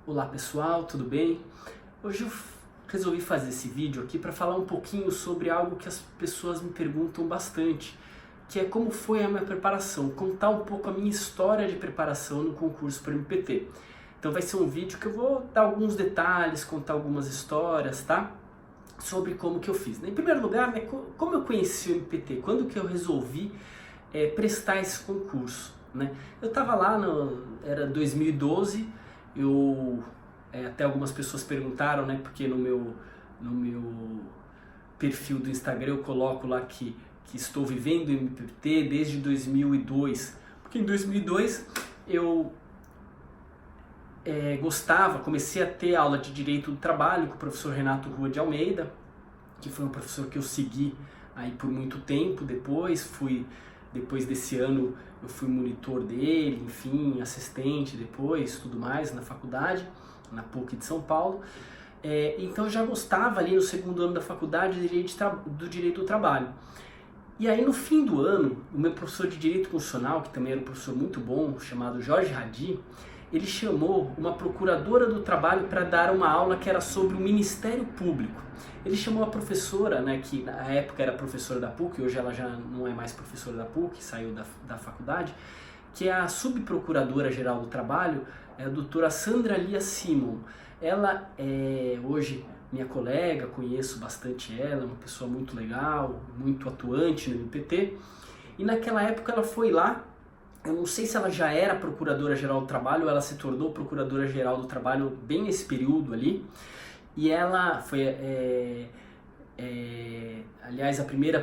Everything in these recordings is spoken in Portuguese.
Olá pessoal, tudo bem? Hoje eu resolvi fazer esse vídeo aqui para falar um pouquinho sobre algo que as pessoas me perguntam bastante, que é como foi a minha preparação, contar um pouco a minha história de preparação no concurso para o MPT. Então vai ser um vídeo que eu vou dar alguns detalhes, contar algumas histórias, tá? Sobre como que eu fiz. Em primeiro lugar, né, como eu conheci o MPT, quando que eu resolvi prestar esse concurso, né? Eu estava lá, era 2012, até algumas pessoas perguntaram, né, porque no meu perfil do Instagram eu coloco lá que estou vivendo o MPT desde 2002, porque em 2002 eu comecei a ter aula de Direito do Trabalho com o professor Renato Rua de Almeida, que foi um professor que eu segui aí por muito tempo. Depois desse ano eu fui monitor dele, enfim, assistente depois, tudo mais, na faculdade, na PUC de São Paulo. Então eu já gostava ali no segundo ano da faculdade do Direito do Trabalho. E aí no fim do ano, o meu professor de Direito Constitucional, que também era um professor muito bom, chamado Jorge Radi, ele chamou uma procuradora do trabalho para dar uma aula que era sobre o Ministério Público. Ele chamou a professora, né, que na época era professora da PUC, hoje ela já não é mais professora da PUC, saiu da faculdade, que é a subprocuradora-geral do trabalho, a doutora Sandra Lia Simon. Ela é hoje minha colega, conheço bastante ela, uma pessoa muito legal, muito atuante no MPT. E naquela época ela foi lá. Eu não sei se ela já era Procuradora-Geral do Trabalho ou ela se tornou Procuradora-Geral do Trabalho bem nesse período ali. E ela foi, aliás, a primeira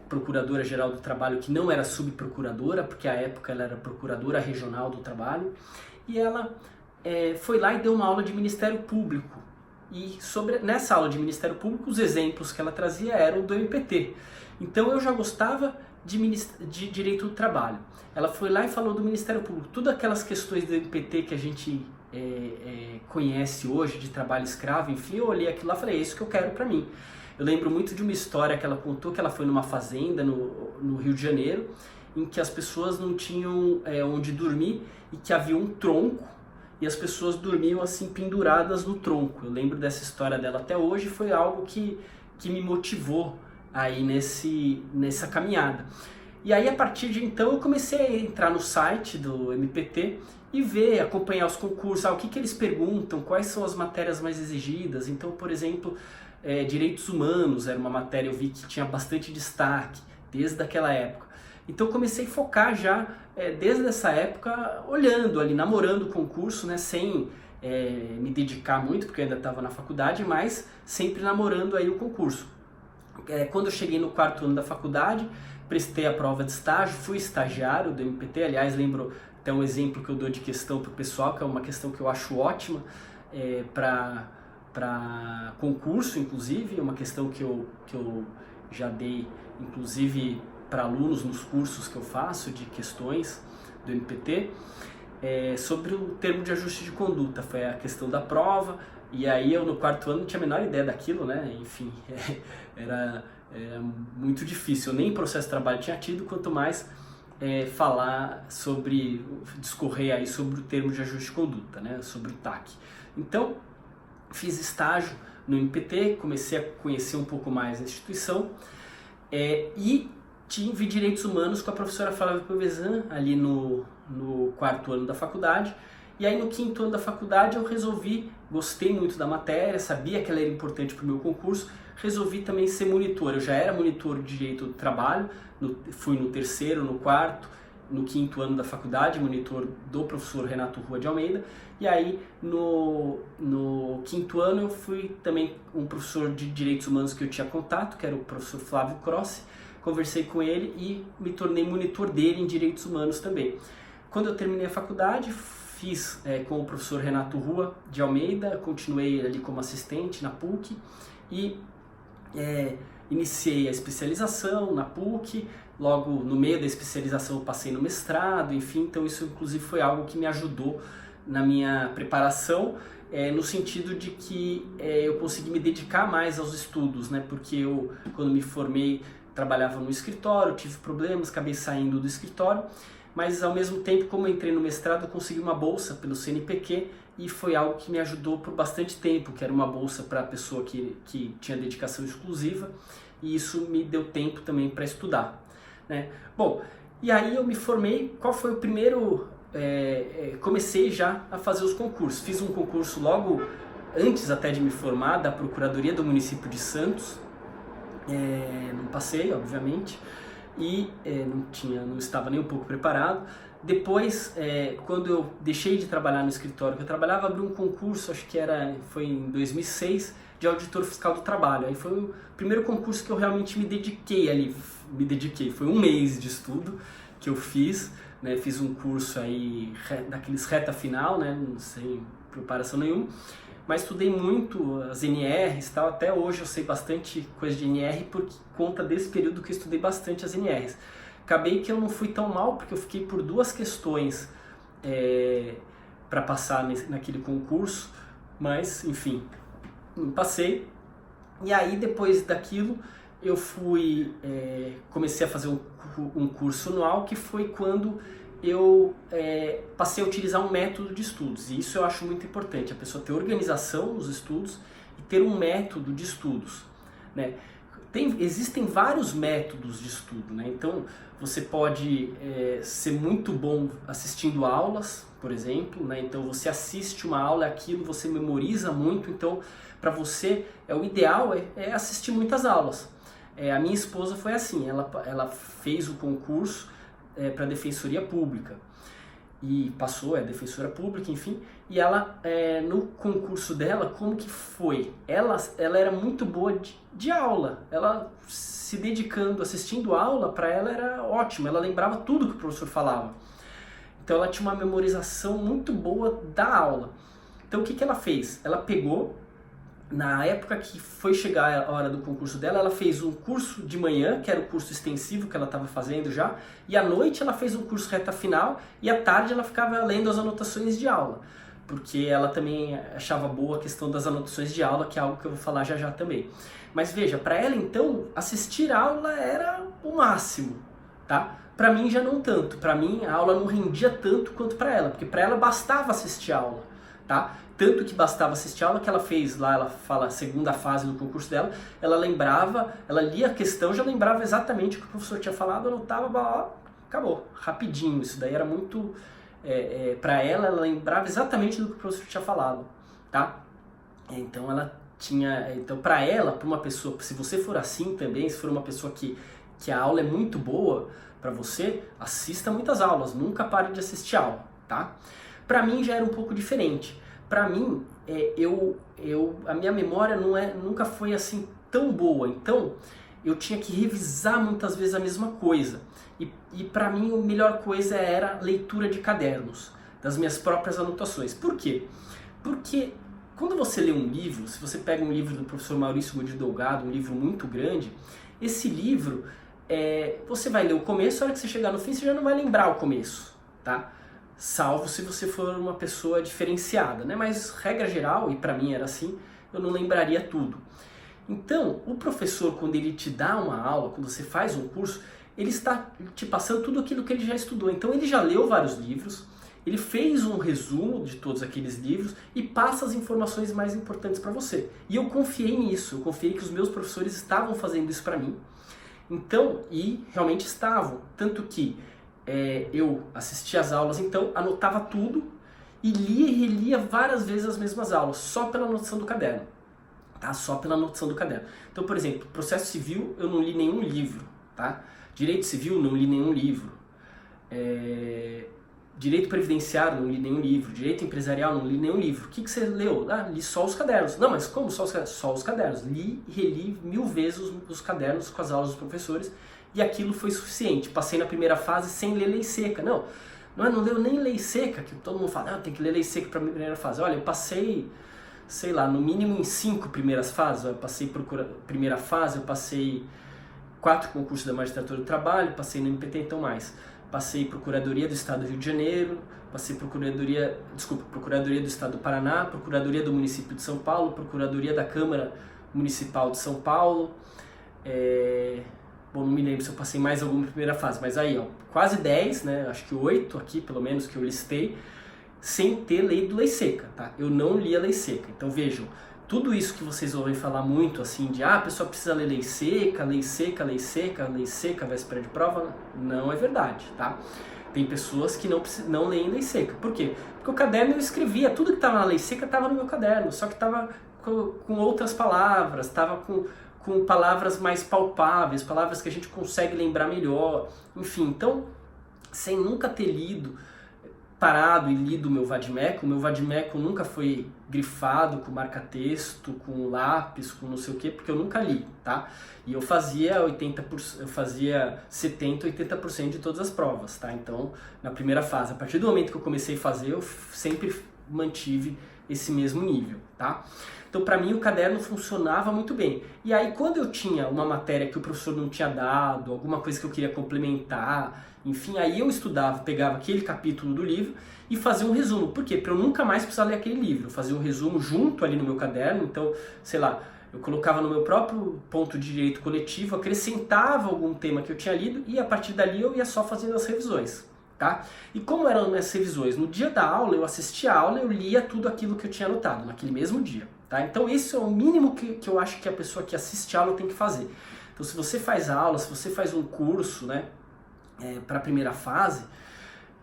Procuradora-Geral do Trabalho que não era subprocuradora, porque à época ela era Procuradora Regional do Trabalho. E ela foi lá e deu uma aula de Ministério Público. E nessa aula de Ministério Público, os exemplos que ela trazia eram do MPT. Então eu já gostava de Direito do Trabalho. Ela foi lá e falou do Ministério Público. Todas aquelas questões do MPT que a gente conhece hoje, de trabalho escravo, enfim, eu olhei aquilo lá e falei, é isso que eu quero pra mim. Eu lembro muito de uma história que ela contou, que ela foi numa fazenda no Rio de Janeiro, em que as pessoas não tinham onde dormir e que havia um tronco e as pessoas dormiam assim penduradas no tronco. Eu lembro dessa história dela até hoje, foi algo que me motivou aí nessa caminhada. E aí a partir de então eu comecei a entrar no site do MPT e acompanhar os concursos, o que eles perguntam, quais são as matérias mais exigidas. Então, por exemplo, Direitos Humanos era uma matéria, eu vi que tinha bastante destaque desde aquela época. Então eu comecei a focar já desde essa época, olhando ali, namorando o concurso, né, sem me dedicar muito, porque eu ainda estava na faculdade, mas sempre namorando aí o concurso. Quando eu cheguei no quarto ano da faculdade, prestei a prova de estágio, fui estagiário do MPT. Aliás, lembro até um exemplo que eu dou de questão para o pessoal, que é uma questão que eu acho ótima para concurso, inclusive, uma questão que eu já dei, inclusive, para alunos nos cursos que eu faço de questões do MPT, sobre o termo de ajuste de conduta. Foi a questão da prova. E aí eu no quarto ano não tinha a menor ideia daquilo, né? Enfim, era muito difícil. Eu nem processo de trabalho tinha tido, quanto mais discorrer aí sobre o termo de ajuste de conduta, né? Sobre o TAC. Então, fiz estágio no MPT, comecei a conhecer um pouco mais a instituição e tive Direitos Humanos com a professora Flávia Povesan ali no quarto ano da faculdade. E aí no quinto ano da faculdade eu gostei muito da matéria, sabia que ela era importante para o meu concurso, resolvi também ser monitor. Eu já era monitor de Direito do Trabalho, fui no terceiro, no quarto, no quinto ano da faculdade, monitor do professor Renato Rua de Almeida. E aí no quinto ano eu fui também um professor de Direitos Humanos que eu tinha contato, que era o professor Flávio Crossi. Conversei com ele e me tornei monitor dele em Direitos Humanos também. Quando eu terminei a faculdade, fiz com o professor Renato Rua de Almeida, continuei ali como assistente na PUC e iniciei a especialização na PUC. Logo no meio da especialização eu passei no mestrado, enfim, então isso inclusive foi algo que me ajudou na minha preparação, no sentido de que eu consegui me dedicar mais aos estudos, né? Porque eu, quando me formei, trabalhava no escritório, tive problemas, acabei saindo do escritório, mas ao mesmo tempo, como eu entrei no mestrado, eu consegui uma bolsa pelo CNPq e foi algo que me ajudou por bastante tempo, que era uma bolsa para pessoa que tinha dedicação exclusiva, e isso me deu tempo também para estudar, né? Bom, e aí eu me formei. Qual foi o primeiro... comecei já a fazer os concursos. Fiz um concurso logo antes até de me formar, da Procuradoria do Município de Santos. Não passei, obviamente, e não estava nem um pouco preparado. Depois, quando eu deixei de trabalhar no escritório que eu trabalhava, abri um concurso, acho que foi em 2006, de auditor fiscal do trabalho. Aí foi o primeiro concurso que eu realmente me dediquei ali. Foi um mês de estudo que eu fiz, né? Fiz um curso aí daqueles reta final, né? Sem preparação nenhuma, mas estudei muito as NRs e tal. Até hoje eu sei bastante coisa de NR por conta desse período que eu estudei bastante as NRs. Acabei que eu não fui tão mal, porque eu fiquei por 2 questões para passar naquele concurso, mas enfim, passei. E aí depois daquilo eu comecei a fazer um curso anual, que foi quando eu passei a utilizar um método de estudos. E isso eu acho muito importante, a pessoa ter organização nos estudos e ter um método de estudos, né? Existem vários métodos de estudo, né? Então você pode ser muito bom assistindo aulas, por exemplo, né? Então você assiste uma aula, aquilo você memoriza muito. Então para você o ideal é assistir muitas aulas. A minha esposa foi assim, ela fez o concurso para Defensoria Pública e passou, defensora pública, enfim, e ela, no concurso dela, como que foi? Ela era muito boa de aula, ela se dedicando, assistindo aula, para ela era ótimo, ela lembrava tudo que o professor falava. Então ela tinha uma memorização muito boa da aula. Então o que ela fez? Ela pegou, na época que foi chegar a hora do concurso dela, ela fez um curso de manhã, que era o curso extensivo que ela estava fazendo já, e à noite ela fez um curso reta final, e à tarde ela ficava lendo as anotações de aula, porque ela também achava boa a questão das anotações de aula, que é algo que eu vou falar já já também. Mas veja, para ela então, assistir a aula era o máximo, tá? Para mim já não tanto, para mim a aula não rendia tanto quanto para ela, porque para ela bastava assistir a aula, tá? Tanto que bastava assistir a aula que ela fez lá, ela fala a segunda fase do concurso dela, ela lembrava, ela lia a questão, já lembrava exatamente o que o professor tinha falado, anotava, acabou, rapidinho. Isso daí era muito, para ela lembrava exatamente do que o professor tinha falado, tá? Então ela tinha, então para ela, para uma pessoa, se você for assim também, se for uma pessoa que a aula é muito boa para você, assista muitas aulas, nunca pare de assistir aula, tá? Para mim já era um pouco diferente. Para mim, a minha memória nunca foi assim tão boa, então eu tinha que revisar muitas vezes a mesma coisa. E para mim a melhor coisa era leitura de cadernos, das minhas próprias anotações. Por quê? Porque quando você lê um livro, se você pega um livro do professor Maurício Godinho Delgado, um livro muito grande, esse livro, você vai ler o começo, a hora que você chegar no fim você já não vai lembrar o começo, tá? Salvo se você for uma pessoa diferenciada, né? Mas regra geral, e para mim era assim, eu não lembraria tudo. Então, o professor, quando ele te dá uma aula, quando você faz um curso, ele está te passando tudo aquilo que ele já estudou. Então ele já leu vários livros, ele fez um resumo de todos aqueles livros e passa as informações mais importantes para você. E eu confiei nisso, eu confiei que os meus professores estavam fazendo isso para mim. Então, e realmente estavam, tanto que eu assistia às aulas, então anotava tudo e lia e relia várias vezes as mesmas aulas, só pela anotação do caderno, tá? Só pela anotação do caderno. Então, por exemplo, processo civil eu não li nenhum livro, tá? Direito civil não li nenhum livro, direito previdenciário não li nenhum livro, direito empresarial não li nenhum livro. O que você leu? Li só os cadernos. Não, mas como só os cadernos? Só os cadernos. Li e reli 1000 vezes os cadernos com as aulas dos professores. E aquilo foi suficiente. Passei na primeira fase sem ler lei seca. Não leu nem lei seca, que todo mundo fala, tem que ler lei seca para a primeira fase. Olha, eu passei, sei lá, no mínimo em 5 primeiras fases. Eu passei primeira fase, eu passei 4 concursos da magistratura do trabalho, passei no MPT, então mais. Passei Procuradoria do Estado do Rio de Janeiro, passei Procuradoria do Estado do Paraná, Procuradoria do Município de São Paulo, Procuradoria da Câmara Municipal de São Paulo, bom, não me lembro se eu passei mais alguma primeira fase, mas aí, ó, quase 10, né, acho que 8 aqui, pelo menos, que eu listei, sem ter lido Lei Seca, tá? Eu não li a Lei Seca. Então vejam, tudo isso que vocês ouvem falar muito, assim, de a pessoa precisa ler Lei Seca, Lei Seca, Lei Seca, Lei Seca, véspera de prova, não é verdade, tá? Tem pessoas que não leem Lei Seca. Por quê? Porque o caderno eu escrevia, tudo que estava na Lei Seca estava no meu caderno, só que estava com outras palavras, estava com palavras mais palpáveis, palavras que a gente consegue lembrar melhor, enfim. Então, sem nunca ter parado e lido o meu vade-mecum nunca foi grifado com marca-texto, com lápis, com não sei o que, porque eu nunca li, tá? E eu fazia 70, 80% de todas as provas, tá? Então, na primeira fase, a partir do momento que eu comecei a fazer, eu sempre mantive esse mesmo nível, tá? Então, para mim, o caderno funcionava muito bem. E aí, quando eu tinha uma matéria que o professor não tinha dado, alguma coisa que eu queria complementar, enfim, aí eu estudava, pegava aquele capítulo do livro e fazia um resumo. Por quê? Para eu nunca mais precisar ler aquele livro. Eu fazia um resumo junto ali no meu caderno, então, sei lá, eu colocava no meu próprio ponto de direito coletivo, acrescentava algum tema que eu tinha lido e a partir dali eu ia só fazendo as revisões. Tá? E como eram minhas revisões? No dia da aula, eu assistia a aula e eu lia tudo aquilo que eu tinha anotado, naquele mesmo dia. Tá? Então esse é o mínimo que eu acho que a pessoa que assiste a aula tem que fazer. Então se você faz a aula, se você faz um curso, né, para a primeira fase,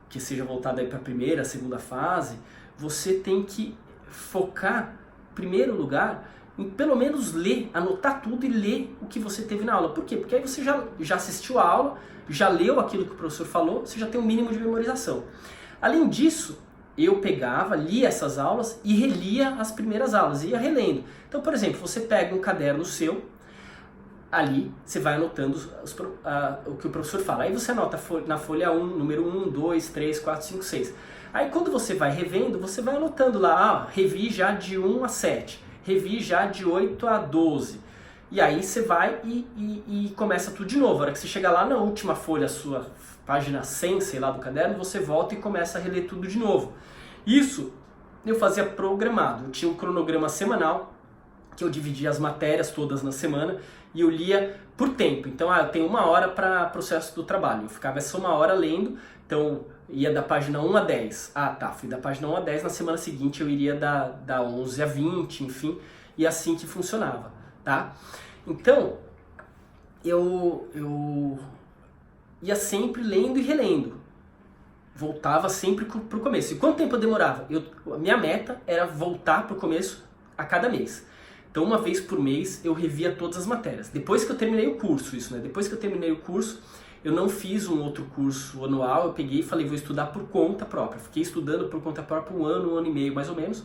que seja voltado para a primeira, segunda fase, você tem que focar, em primeiro lugar, em pelo menos ler, anotar tudo e ler o que você teve na aula. Por quê? Porque aí você já assistiu a aula, já leu aquilo que o professor falou, você já tem um mínimo de memorização. Além disso, eu pegava, lia essas aulas e relia as primeiras aulas, ia relendo. Então, por exemplo, você pega um caderno seu, ali você vai anotando o que o professor fala. Aí você anota na folha 1, número 1, 2, 3, 4, 5, 6. Aí quando você vai revendo, você vai anotando lá, revi já de 1 a 7, revi já de 8 a 12. E aí você vai e começa tudo de novo. A hora que você chegar lá na última folha, sua página 100, sei lá, do caderno, você volta e começa a reler tudo de novo. Isso eu fazia programado. Eu tinha um cronograma semanal, que eu dividia as matérias todas na semana, e eu lia por tempo. Então, eu tenho 1 hora para processo do trabalho. Eu ficava essa 1 hora lendo, então ia da página 1 a 10. Fui da página 1 a 10, na semana seguinte eu iria da 11 a 20, enfim, e assim que funcionava, tá? Então, eu ia sempre lendo e relendo. Voltava sempre pro começo. E quanto tempo eu demorava? A minha meta era voltar pro começo a cada mês. Então, uma vez por mês, eu revia todas as matérias. Depois que eu terminei o curso, Depois que eu terminei o curso, eu não fiz um outro curso anual, eu peguei e falei, vou estudar por conta própria. Fiquei estudando por conta própria 1 ano e meio, mais ou menos.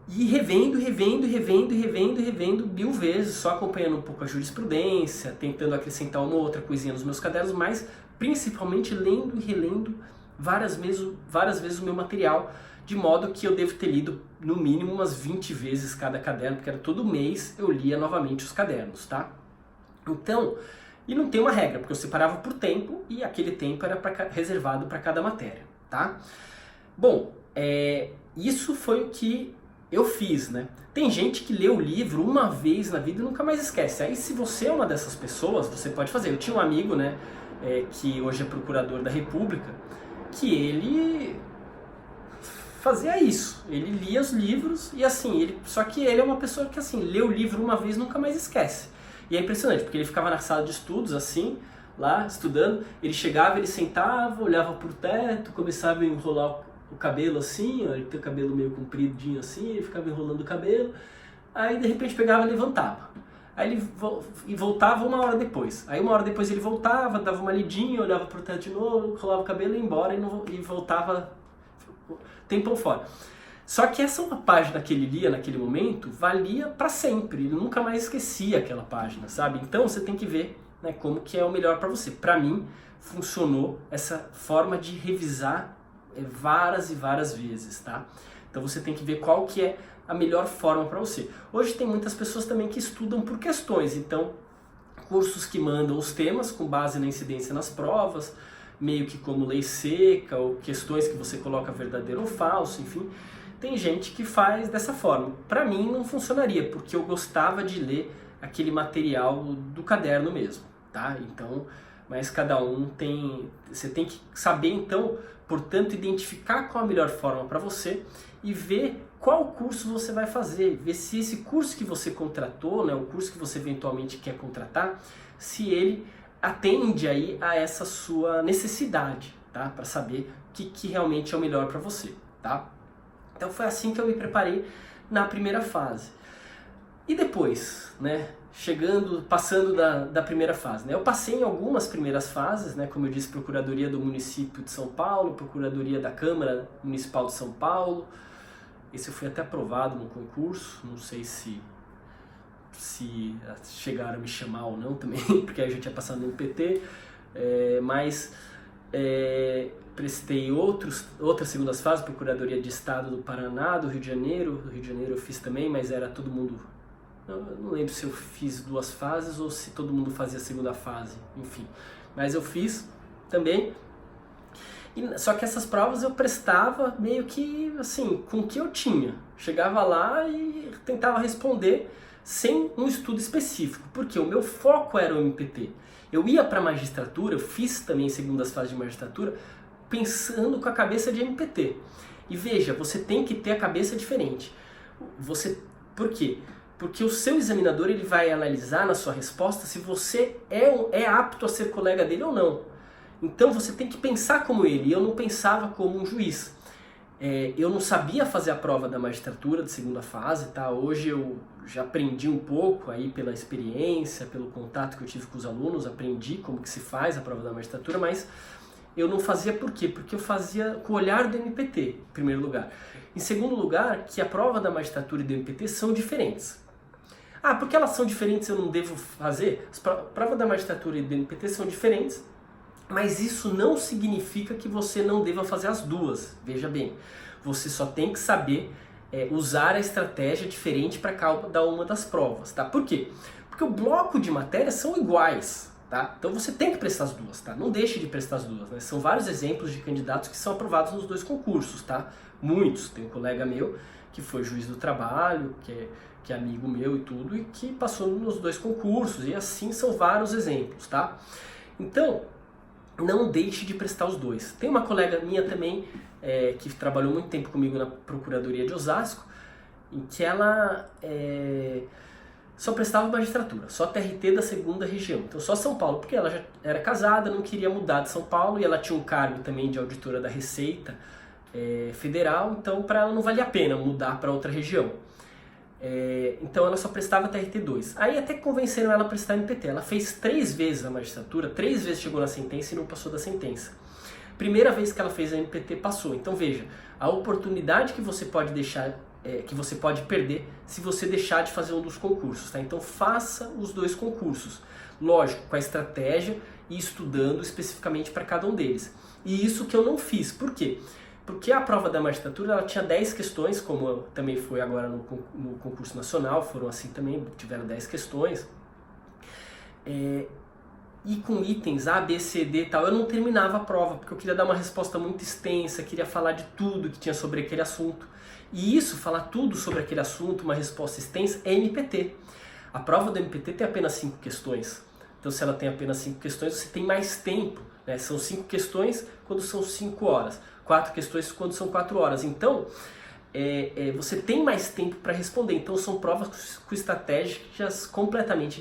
E revendo 1000 vezes, só acompanhando um pouco a jurisprudência, tentando acrescentar uma ou outra coisinha nos meus cadernos, mas principalmente lendo e relendo várias vezes o meu material, de modo que eu devo ter lido no mínimo umas 20 vezes cada caderno, porque era todo mês eu lia novamente os cadernos, tá? Então, e não tem uma regra, porque eu separava por tempo e aquele tempo era reservado para cada matéria, tá? Bom, isso foi o que eu fiz, né? Tem gente que lê o livro uma vez na vida e nunca mais esquece. Aí se você é uma dessas pessoas, você pode fazer. Eu tinha um amigo, né, que hoje é procurador da República, que ele fazia isso. Ele lia os livros e assim, só que ele é uma pessoa que assim, lê o livro uma vez e nunca mais esquece. E é impressionante, porque ele ficava na sala de estudos assim, lá estudando, ele chegava, ele sentava, olhava pro teto, começava a enrolar o cabelo assim, ele tem o cabelo meio compridinho assim, ele ficava enrolando o cabelo, aí de repente pegava e levantava. Aí ele voltava 1 hora depois. Aí 1 hora depois ele voltava, dava uma lidinha, olhava pro teto de novo, rolava o cabelo e ia embora e voltava tempão fora. Só que essa uma página que ele lia naquele momento valia para sempre, ele nunca mais esquecia aquela página, sabe? Então você tem que ver, né, como que é o melhor para você. Para mim, funcionou essa forma de revisar várias e várias vezes, tá? Então você tem que ver qual que é a melhor forma para você. Hoje tem muitas pessoas também que estudam por questões, então cursos que mandam os temas com base na incidência nas provas, meio que como lei seca ou questões que você coloca verdadeiro ou falso, enfim. Tem gente que faz dessa forma. Para mim não funcionaria, porque eu gostava de ler aquele material do caderno mesmo, tá? Então, mas cada um tem... Você tem que saber, então, portanto, identificar qual a melhor forma para você e ver qual curso você vai fazer, ver se esse curso que você contratou, né, o curso que você eventualmente quer contratar, se ele atende aí a essa sua necessidade, tá? Para saber o que realmente é o melhor para você, tá? Então foi assim que eu me preparei na primeira fase. E depois, né, passando da primeira fase, né, eu passei em algumas primeiras fases, né, como eu disse, Procuradoria do Município de São Paulo, Procuradoria da Câmara Municipal de São Paulo. Esse eu fui até aprovado no concurso, não sei se chegaram a me chamar ou não também, porque aí eu já tinha passado no MPT, mas prestei outras segundas fases, Procuradoria de Estado do Paraná, do Rio de Janeiro eu fiz também, mas era todo mundo, eu não lembro se eu fiz 2 fases ou se todo mundo fazia a segunda fase, enfim, mas eu fiz também. Só que essas provas eu prestava meio que assim, com o que eu tinha. Chegava lá e tentava responder sem um estudo específico, porque o meu foco era o MPT. Eu ia para a magistratura, eu fiz também segundas fases de magistratura, pensando com a cabeça de MPT. E veja, você tem que ter a cabeça diferente. Por quê? Porque o seu examinador ele vai analisar na sua resposta se você é apto a ser colega dele ou não. Então você tem que pensar como ele, e eu não pensava como um juiz. Eu não sabia fazer a prova da magistratura de segunda fase, tá? Hoje eu já aprendi um pouco aí pela experiência, pelo contato que eu tive com os alunos, aprendi como que se faz a prova da magistratura, mas eu não fazia por quê? Porque eu fazia com o olhar do MPT, em primeiro lugar. Em segundo lugar, que a prova da magistratura e do MPT são diferentes. Ah, porque elas são diferentes eu não devo fazer? As provas da magistratura e do MPT são diferentes, mas isso não significa que você não deva fazer as duas. Veja bem, você só tem que saber usar a estratégia diferente para cada uma das provas, tá? Por quê? Porque o bloco de matérias são iguais, tá? Então você tem que prestar as duas, tá? Não deixe de prestar as duas, né? São vários exemplos de candidatos que são aprovados nos 2 concursos, tá? Muitos. Tem um colega meu que foi juiz do trabalho, que é amigo meu e tudo, e que passou nos 2 concursos, e assim são vários exemplos, tá? Então, não deixe de prestar os 2. Tem uma colega minha também, que trabalhou muito tempo comigo na Procuradoria de Osasco, em que ela só prestava magistratura, só TRT da segunda região, então só São Paulo, porque ela já era casada, não queria mudar de São Paulo, e ela tinha um cargo também de auditora da Receita Federal, então para ela não valia a pena mudar para outra região. Então ela só prestava TRT2. Aí até convenceram ela a prestar MPT. Ela fez 3 vezes a magistratura, 3 vezes chegou na sentença e não passou da sentença. Primeira vez que ela fez a MPT, passou. Então veja, a oportunidade que você pode deixar, que você pode perder se você deixar de fazer um dos concursos, tá? Então faça os 2 concursos. Lógico, com a estratégia e estudando especificamente para cada um deles. E isso que eu não fiz. Por quê? Porque a prova da magistratura ela tinha 10 questões, como também foi agora no concurso nacional, foram assim também, tiveram 10 questões. E com itens A, B, C, D e tal, eu não terminava a prova, porque eu queria dar uma resposta muito extensa, queria falar de tudo que tinha sobre aquele assunto. E isso, falar tudo sobre aquele assunto, uma resposta extensa, é MPT. A prova do MPT tem apenas 5 questões. Então se ela tem apenas 5 questões, você tem mais tempo, né? São 5 questões quando são 5 horas. 4 questões quando são 4 horas. Então, você tem mais tempo para responder. Então, são provas com estratégias completamente diferentes.